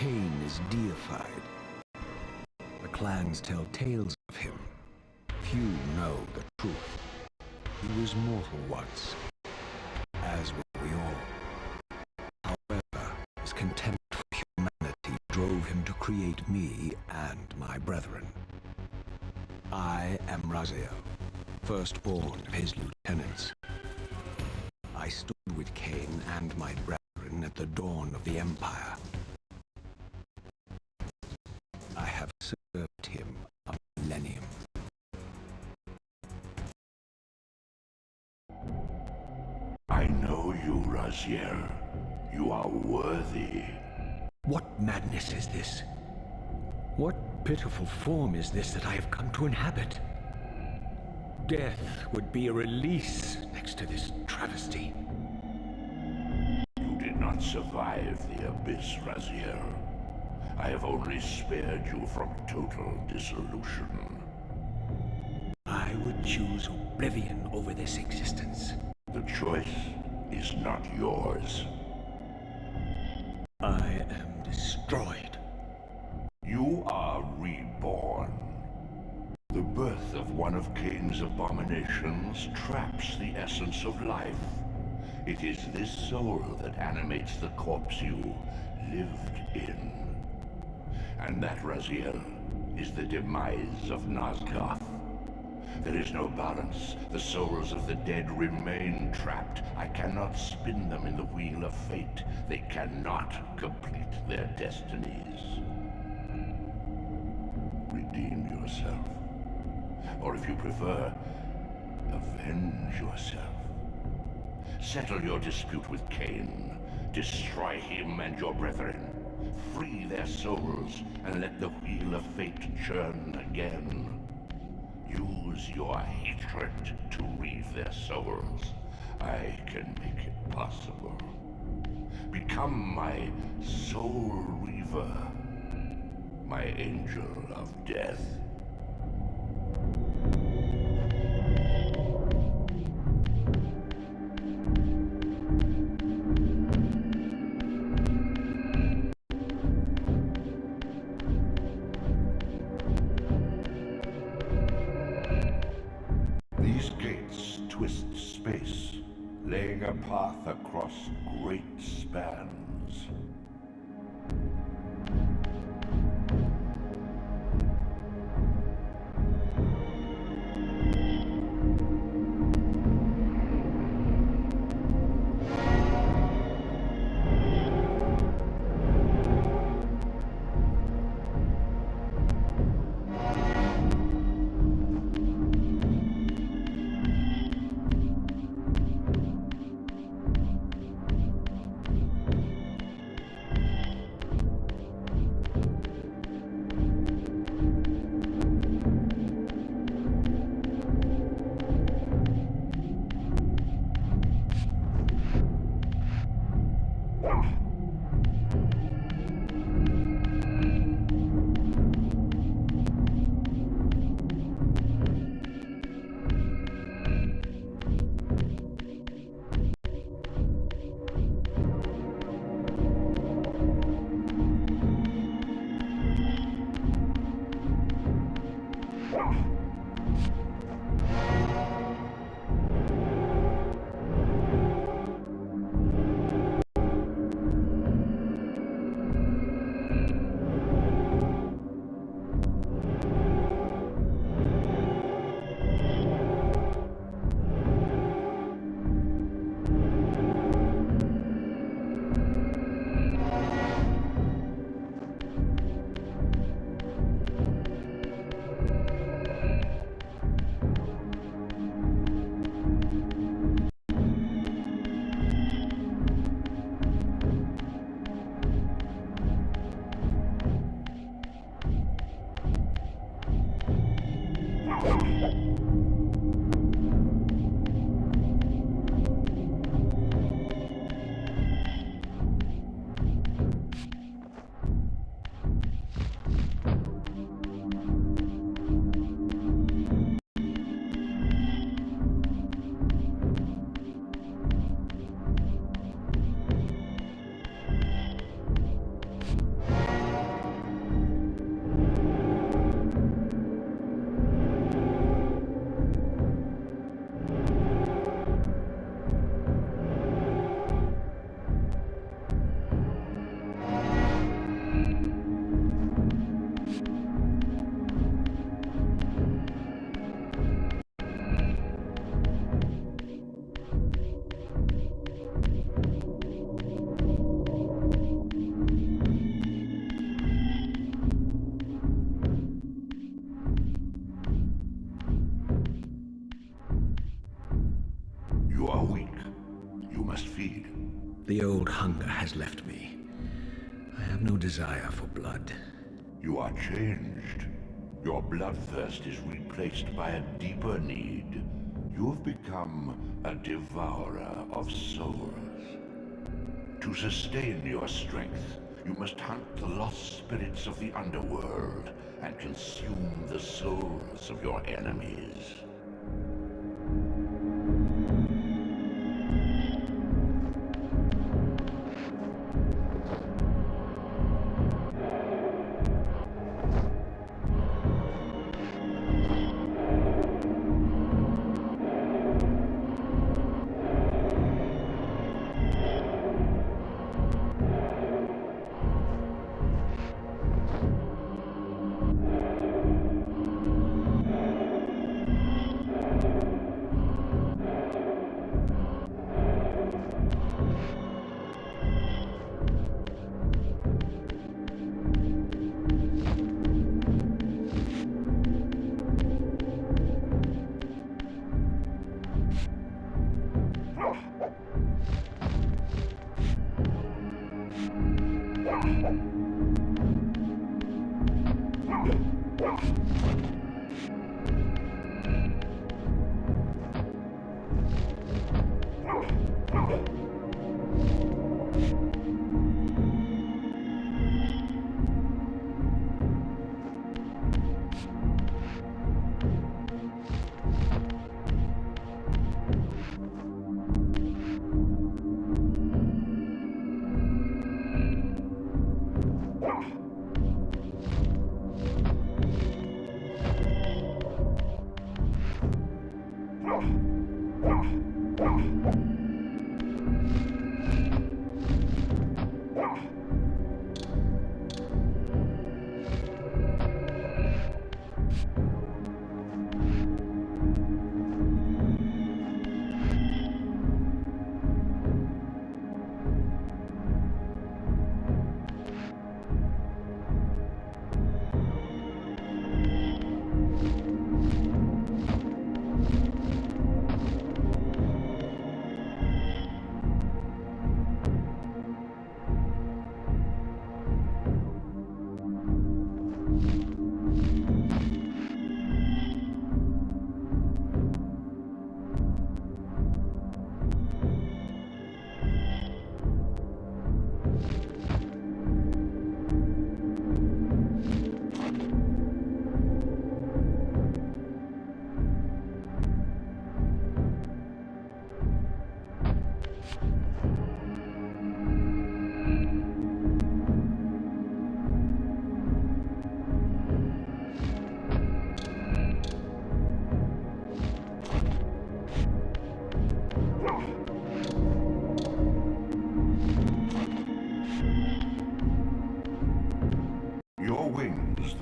Kain is deified. The clans tell tales of him. Few know the truth. He was mortal once, as were we all. However, his contempt for humanity drove him to create me and my brethren. I am Raziel, firstborn of his lieutenants. I stood with Kain and my brethren at the dawn of the Empire. I have served him a millennium. I know you, Raziel. You are worthy. What madness is this? What pitiful form is this that I have come to inhabit? Death would be a release next to this travesty. You did not survive the abyss, Raziel. I have only spared you from total dissolution. I would choose oblivion over this existence. The choice is not yours. I am destroyed. You are reborn. The birth of one of Kain's abominations traps the essence of life. It is this soul that animates the corpse you lived in. And that, Raziel, is the demise of Nosgoth. There is no balance. The souls of the dead remain trapped. I cannot spin them in the wheel of fate. They cannot complete their destinies. Redeem yourself. Or if you prefer, avenge yourself. Settle your dispute with Kain. Destroy him and your brethren. Free their souls and let the wheel of fate churn again. Use your hatred to reave their souls. I can make it possible. Become my soul reaver, my angel of death. These gates twist space, laying a path across great spans. you must feed. The old hunger has left me. I have no desire for blood. You are changed. Your bloodthirst is replaced by a deeper need. You have become a devourer of souls. To sustain your strength, you must hunt the lost spirits of the underworld and consume the souls of your enemies.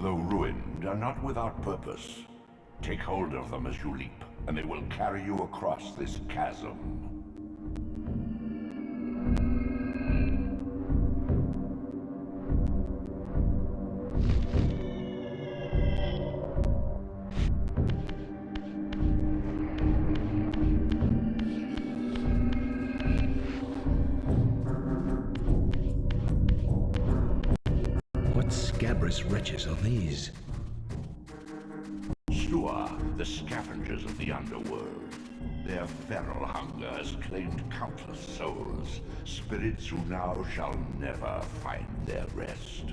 Though ruined, are not without purpose. Take hold of them as you leap, and they will carry you across this chasm. What scabrous wretches are these? The scavengers of the underworld. Their feral hunger has claimed countless souls, spirits who now shall never find their rest.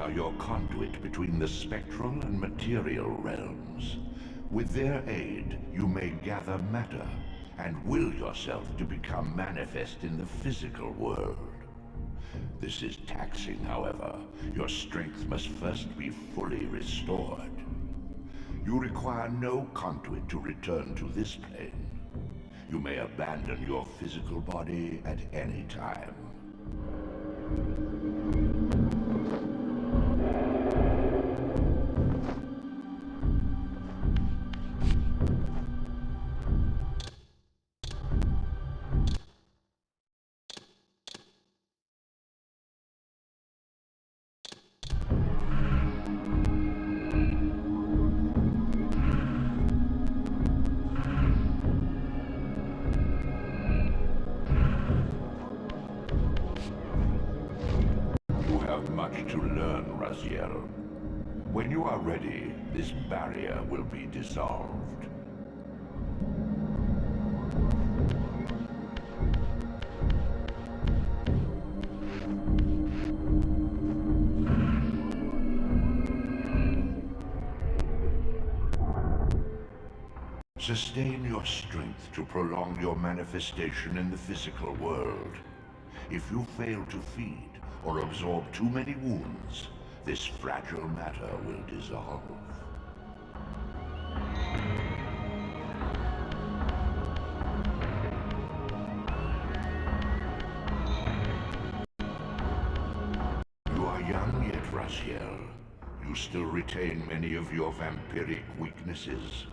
Are your conduit between the spectral and material realms. With their aid, you may gather matter and will yourself to become manifest in the physical world. This is taxing, however. Your strength must first be fully restored. You require no conduit to return to this plane. You may abandon your physical body at any time. Much to learn, Raziel. When you are ready, this barrier will be dissolved. Sustain your strength to prolong your manifestation in the physical world. If you fail to feed, or absorb too many wounds, this fragile matter will dissolve. You are young yet, Raziel. You still retain many of your vampiric weaknesses.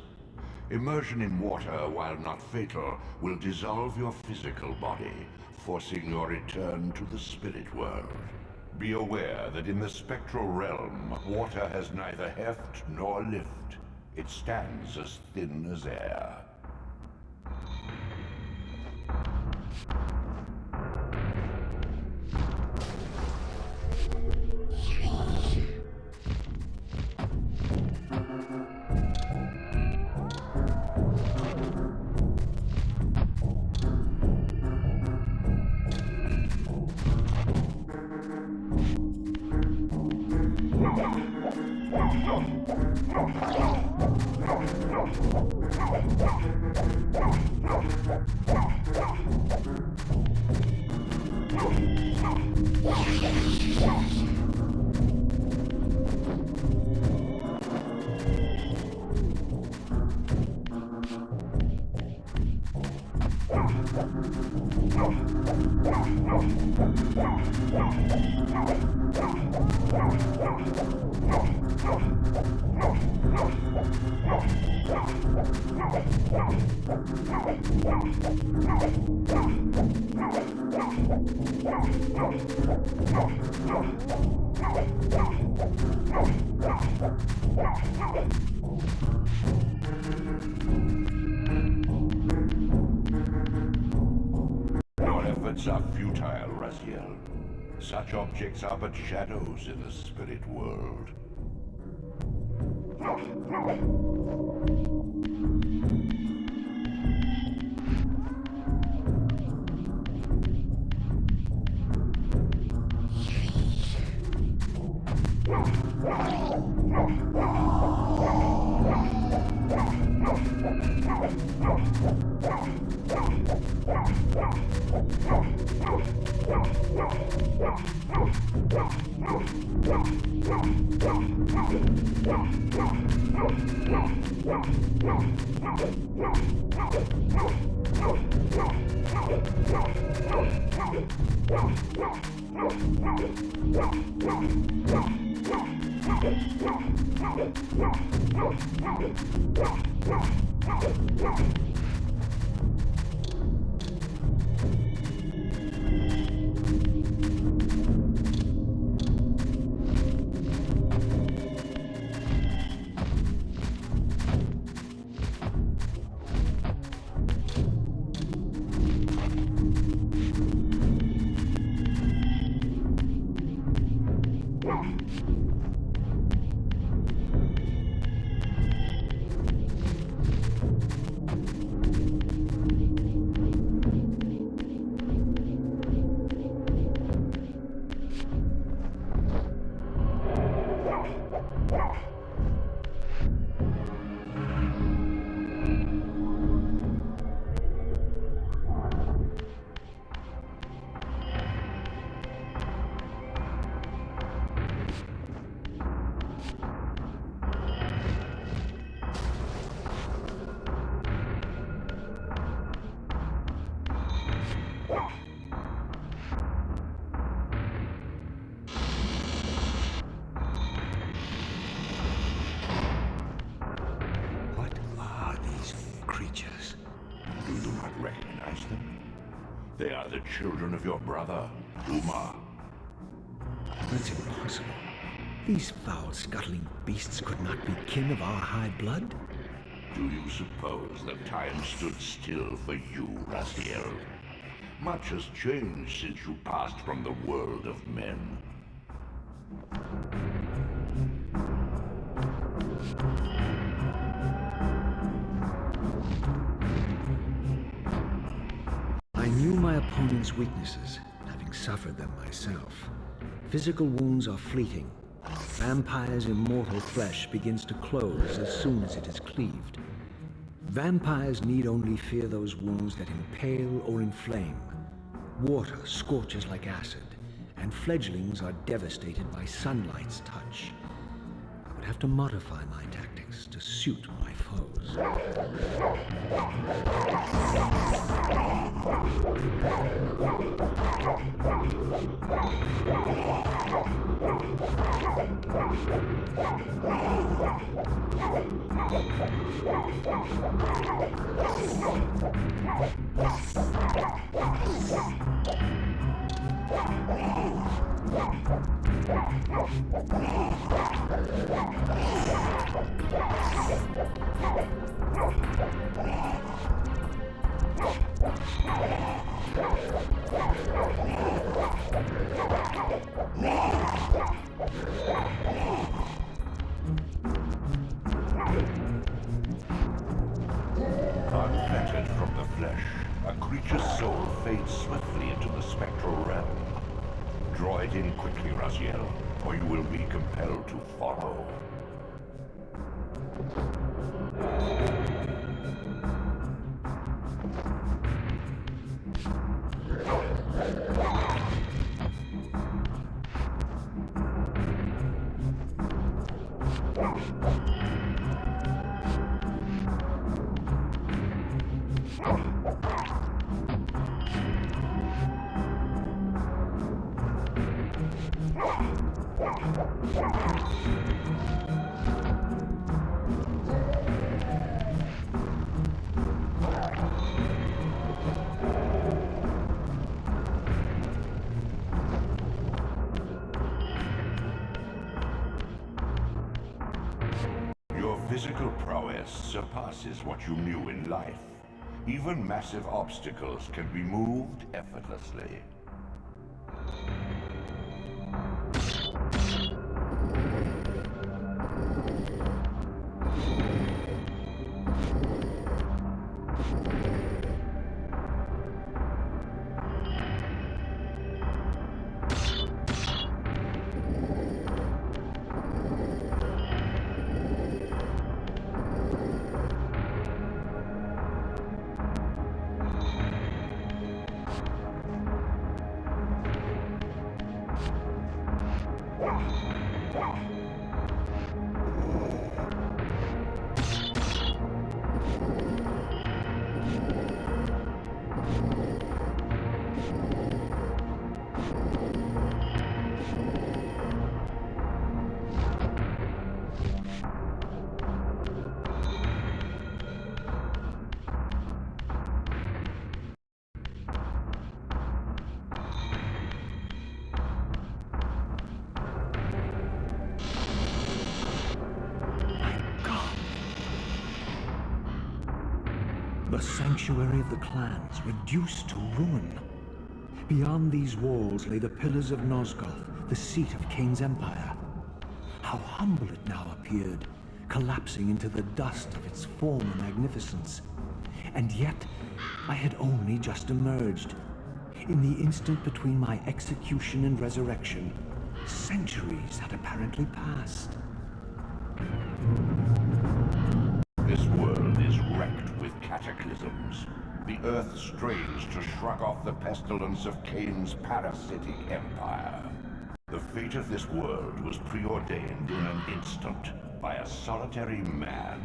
Immersion in water, while not fatal, will dissolve your physical body, forcing your return to the spirit world. Be aware that in the spectral realm, water has neither heft nor lift. It stands as thin as air. Your efforts are futile, Raziel. Such objects are but shadows in the spirit world. What are these creatures? You do not recognize them? They are the children of your brother, Uma. That's impossible. These foul, scuttling beasts could not be kin of our high blood? Do you suppose that time stood still for you, Raziel? Much has changed since you passed from the world of men. I knew my opponent's weaknesses, having suffered them myself. Physical wounds are fleeting. Vampire's immortal flesh begins to close as soon as it is cleaved. Vampires need only fear those wounds that impale or inflame. Water scorches like acid, and fledglings are devastated by sunlight's touch. I would have to modify my tactics to suit my foes. Unfettered from the flesh, a creature's soul fades swiftly into the spectral realm. Draw it in quickly, Raziel, or you will be compelled to follow. Physical prowess surpasses what you knew in life. Even massive obstacles can be moved effortlessly. The sanctuary of the clans reduced to ruin. Beyond these walls lay the pillars of Nosgoth, the seat of Kain's empire. How humble it now appeared, collapsing into the dust of its former magnificence. And yet, I had only just emerged. In the instant between my execution and resurrection, centuries had apparently passed. This world is wrecked with cataclysms. The earth strains to shrug off the pestilence of Kain's parasitic empire. The fate of this world was preordained in an instant by a solitary man.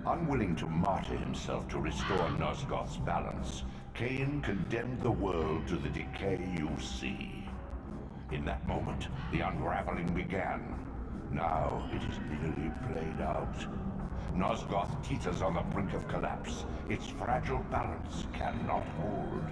Unwilling to martyr himself to restore Nosgoth's balance, Kain condemned the world to the decay you see. In that moment, the unraveling began. Now it is nearly played out. Nosgoth teeters on the brink of collapse. Its fragile balance cannot hold.